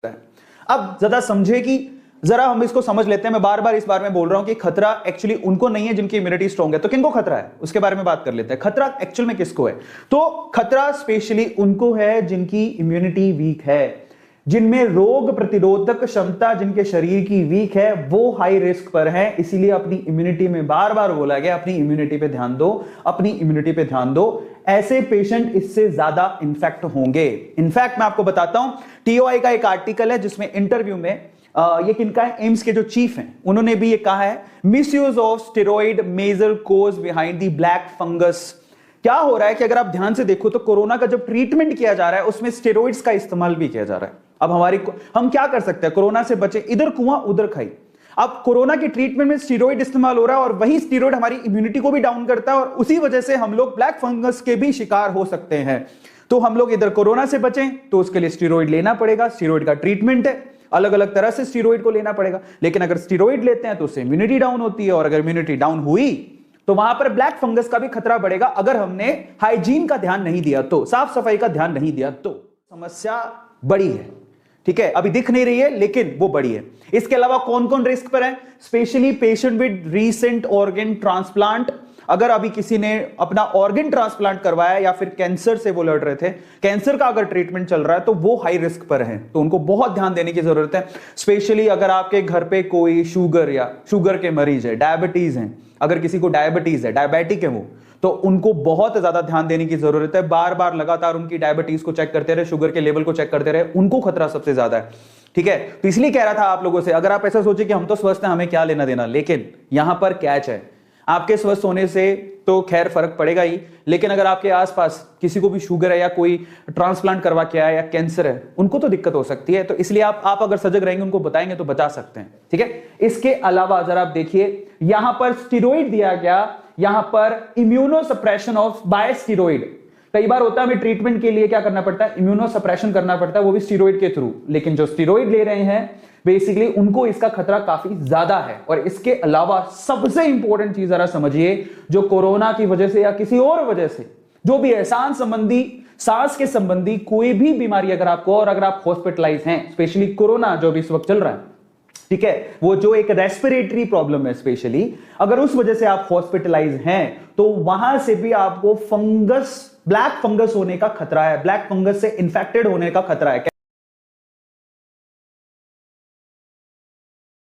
है। अब ज्यादा समझे कि जरा हम इसको समझ लेते हैं। मैं बार बार इस बारे में बोल रहा हूं कि खतरा एक्चुअली उनको नहीं है जिनकी इम्यूनिटी स्ट्रांग है। तो किनको खतरा है उसके बारे में बात कर लेते हैं। खतरा एक्चुअल में किसको है? तो खतरा स्पेशली उनको है जिनकी इम्यूनिटी वीक है, जिनमें रोग प्रतिरोधक क्षमता जिनके शरीर की वीक है, वो हाई रिस्क पर है। इसीलिए अपनी इम्यूनिटी में बार बार बोला गया अपनी इम्यूनिटी पे ध्यान दो, अपनी इम्यूनिटी पे ध्यान दो। ऐसे पेशेंट इससे ज्यादा इन्फेक्ट होंगे। इनफैक्ट मैं आपको बताता हूं, टीओआई का एक आर्टिकल है जिसमें इंटरव्यू में ये किनका है, एम्स के जो चीफ हैं उन्होंने भी ये कहा है, misuse of steroid major cause behind the black fungus. क्या हो रहा है कि अगर आप ध्यान से देखो तो कोरोना का जब ट्रीटमेंट किया जा रहा है उसमें स्टेरॉइड्स का इस्तेमाल भी किया जा रहा है। अब हम क्या कर सकते हैं, कोरोना से बचे, इधर कुआं उधर खाई। अब कोरोना के ट्रीटमेंट में स्टेरॉइड इस्तेमाल हो रहा है और वही स्टेरॉइड हमारी इम्यूनिटी को भी डाउन करता है और उसी वजह से हम लोग ब्लैक फंगस के भी शिकार हो सकते हैं। तो हम लोग इधर कोरोना से बचें तो उसके लिए स्टेरॉइड लेना पड़ेगा, स्टेरॉइड का ट्रीटमेंट है, अलग अलग तरह से स्टेरॉइड को लेना पड़ेगा। लेकिन अगर स्टेरॉइड लेते हैं तो उससे इम्यूनिटी डाउन होती है और अगर इम्यूनिटी डाउन हुई तो वहां पर ब्लैक फंगस का भी खतरा बढ़ेगा अगर हमने हाइजीन का ध्यान नहीं दिया तो, साफ सफाई का ध्यान नहीं दिया तो। समस्या बड़ी है, ठीक है, अभी दिख नहीं रही है लेकिन वो बड़ी है। इसके अलावा कौन कौन रिस्क पर है? Specially patient with recent organ transplant. अगर अभी किसी ने अपना ऑर्गन ट्रांसप्लांट करवाया या फिर कैंसर से वो लड़ रहे थे, कैंसर का अगर ट्रीटमेंट चल रहा है तो वो हाई रिस्क पर है, तो उनको बहुत ध्यान देने की जरूरत है। स्पेशली अगर आपके घर पे कोई शुगर या शुगर के मरीज है, डायबिटीज है, अगर किसी को डायबिटीज है, डायबिटिक है वो, तो उनको बहुत ज्यादा ध्यान देने की जरूरत है। बार बार लगातार उनकी डायबिटीज को चेक करते रहे, शुगर के लेवल को चेक करते रहे, उनको खतरा सबसे ज्यादा है, ठीक है। तो इसलिए कह रहा था आप लोगों से, अगर आप ऐसा सोचे कि हम तो स्वस्थ हैं हमें क्या लेना देना, लेकिन यहां पर कैच है, आपके स्वस्थ होने से तो खैर फर्क पड़ेगा ही, लेकिन अगर आपके आसपास किसी को भी शुगर है या कोई ट्रांसप्लांट करवा के आया या कैंसर है, उनको तो दिक्कत हो सकती है। तो इसलिए आप अगर सजग रहेंगे, उनको बताएंगे तो बचा सकते हैं, ठीक है। इसके अलावा जरा आप देखिए, यहां पर स्टेरॉइड दिया गया, यहां पर immunosuppression of by steroid. कई बार होता है हमें ट्रीटमेंट के लिए क्या करना पड़ता है, इम्यूनो सप्रेशन करना पड़ता है, वो भी स्टेरॉइड के थ्रू। लेकिन जो स्टेरॉइड ले रहे हैं बेसिकली उनको इसका खतरा काफी ज्यादा है। और इसके अलावा सबसे इंपॉर्टेंट चीज जरा समझिए, जो कोरोना की वजह से या किसी और वजह से जो भी है, सांस के संबंधी कोई भी बीमारी अगर आपको, और अगर आप हॉस्पिटलाइज हैं, स्पेशली कोरोना जो भी इस वक्त चल रहा है, ठीक है, वो जो एक रेस्पिरेटरी प्रॉब्लम है स्पेशली, अगर उस वजह से आप हॉस्पिटलाइज हैं तो वहां से भी आपको फंगस, ब्लैक फंगस होने का खतरा है, ब्लैक फंगस से इंफेक्टेड होने का खतरा है।